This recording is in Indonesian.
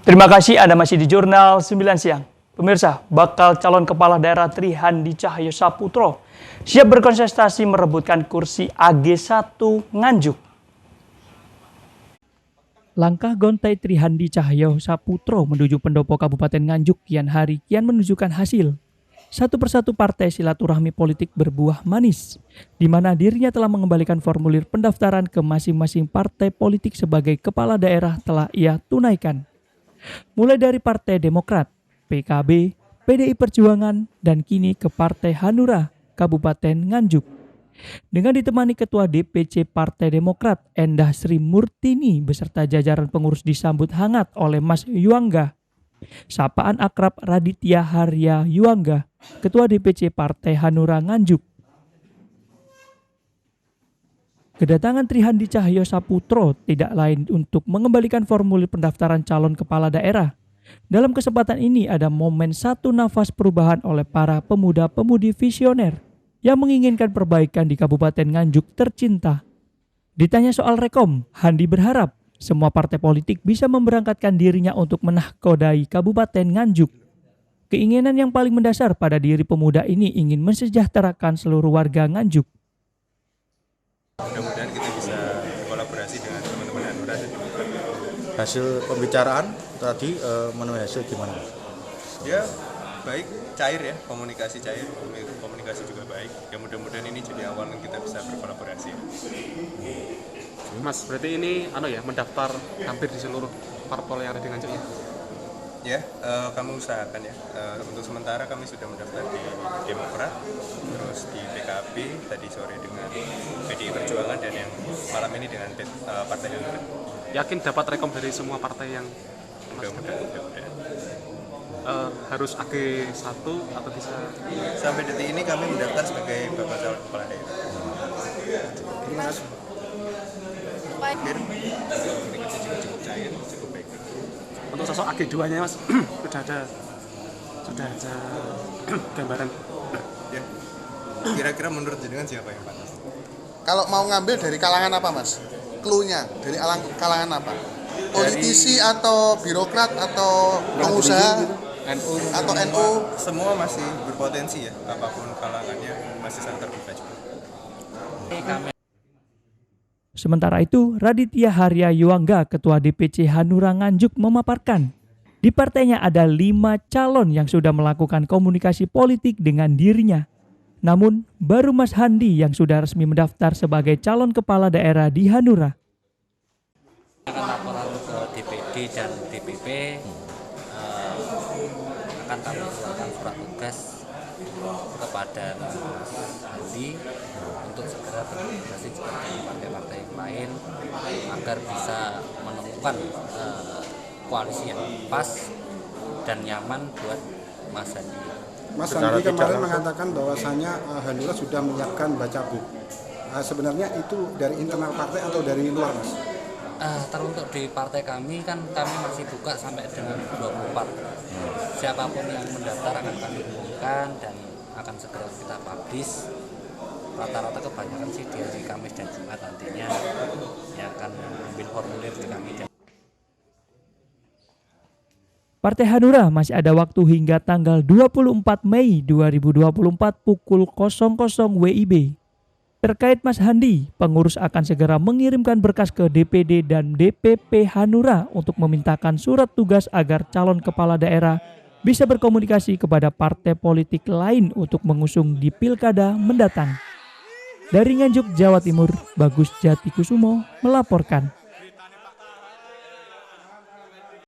Terima kasih Anda masih di Jurnal 9 Siang. Pemirsa, bakal calon kepala daerah Trihandi Cahyo Saputro siap berkontestasi merebutkan kursi AG1 Nganjuk. Langkah gontai Trihandi Cahyo Saputro menuju pendopo Kabupaten Nganjuk kian hari kian menunjukkan hasil. Satu persatu partai silaturahmi politik berbuah manis, di mana dirinya telah mengembalikan formulir pendaftaran ke masing-masing partai politik sebagai kepala daerah telah ia tunaikan. Mulai dari Partai Demokrat, PKB, PDI Perjuangan, dan kini ke Partai Hanura, Kabupaten Nganjuk. Dengan ditemani Ketua DPC Partai Demokrat, Endah Sri Murtini, beserta jajaran pengurus disambut hangat oleh Mas Yuangga. Sapaan akrab Raditya Harya Yuangga, Ketua DPC Partai Hanura Nganjuk. Kedatangan Trihandi Cahyo Saputro tidak lain untuk mengembalikan formulir pendaftaran calon kepala daerah. Dalam kesempatan ini ada momen satu nafas perubahan oleh para pemuda-pemudi visioner yang menginginkan perbaikan di Kabupaten Nganjuk tercinta. Ditanya soal rekom, Handi berharap semua partai politik bisa memberangkatkan dirinya untuk menahkodai Kabupaten Nganjuk. Keinginan yang paling mendasar pada diri pemuda ini ingin mensejahterakan seluruh warga Nganjuk. Mudah-mudahan kita bisa berkolaborasi dengan teman-teman Hanura dan Demokrat. Hasil pembicaraan tadi menuai hasil gimana? Ya baik, cair ya, komunikasi cair, komunikasi juga baik. Ya mudah-mudahan ini jadi awal kita bisa berkolaborasi. Mas, berarti ini mendaftar hampir di seluruh parpol yang ada di Nganjuk ya? Ya, kami usahakan ya. Untuk sementara kami sudah mendaftar di Demokrat, terus di PKB, tadi sore dengan PDI Perjuangan, dan yang malam ini dengan Partai Hanura. Yakin dapat rekom dari semua partai yang Mudah-mudahan. Harus AG1 atau bisa? Sampai detik ini kami mendaftar sebagai bakal calon kepala daerah. Terima kasih. Komunikasi juga cukup cair, cukup baik. Untuk sosok AG2-nya Mas, sudah ada gambaran. Ya. Kira-kira menurut jenengan siapa yang pantas? Kalau mau ngambil dari kalangan apa Mas? Clue-nya dari kalangan apa? Politisi atau birokrat atau pengusaha atau NU? Semua masih berpotensi ya, apapun kalangannya masih sangat terbuka juga. Sementara itu, Raditya Harya Yuangga, Ketua DPC Hanura Nganjuk memaparkan, di partainya ada 5 calon yang sudah melakukan komunikasi politik dengan dirinya. Namun, baru Mas Handi yang sudah resmi mendaftar sebagai calon kepala daerah di Hanura. Akan laporan ke DPD dan DPP, akan kami keluarkan surat tugas kepada Mas Handi untuk segera berkomunikasi juga dengan partai-partai yang lain agar bisa menemukan koalisi yang pas dan nyaman buat Mas Handi. Mas Handi kemarin mengatakan bahwasannya Hanura sudah menyiapkan baca buku. Sebenarnya itu dari internal partai atau dari luar, Mas? Teruntuk di partai kami kan kami masih buka sampai dengan 24. Siapapun yang mendaftar akan kami umumkan dan akan segera kita publish. Rata-rata kebanyakan sih di hari Kamis dan Jumat nantinya yang akan ambil formulir di kami. Partai Hanura masih ada waktu hingga tanggal 24 Mei 2024 pukul 00 WIB. Terkait Mas Handi, pengurus akan segera mengirimkan berkas ke DPD dan DPP Hanura untuk memintakan surat tugas agar calon kepala daerah bisa berkomunikasi kepada partai politik lain untuk mengusung di pilkada mendatang. Dari Nganjuk, Jawa Timur, Bagus Jatikusumo melaporkan.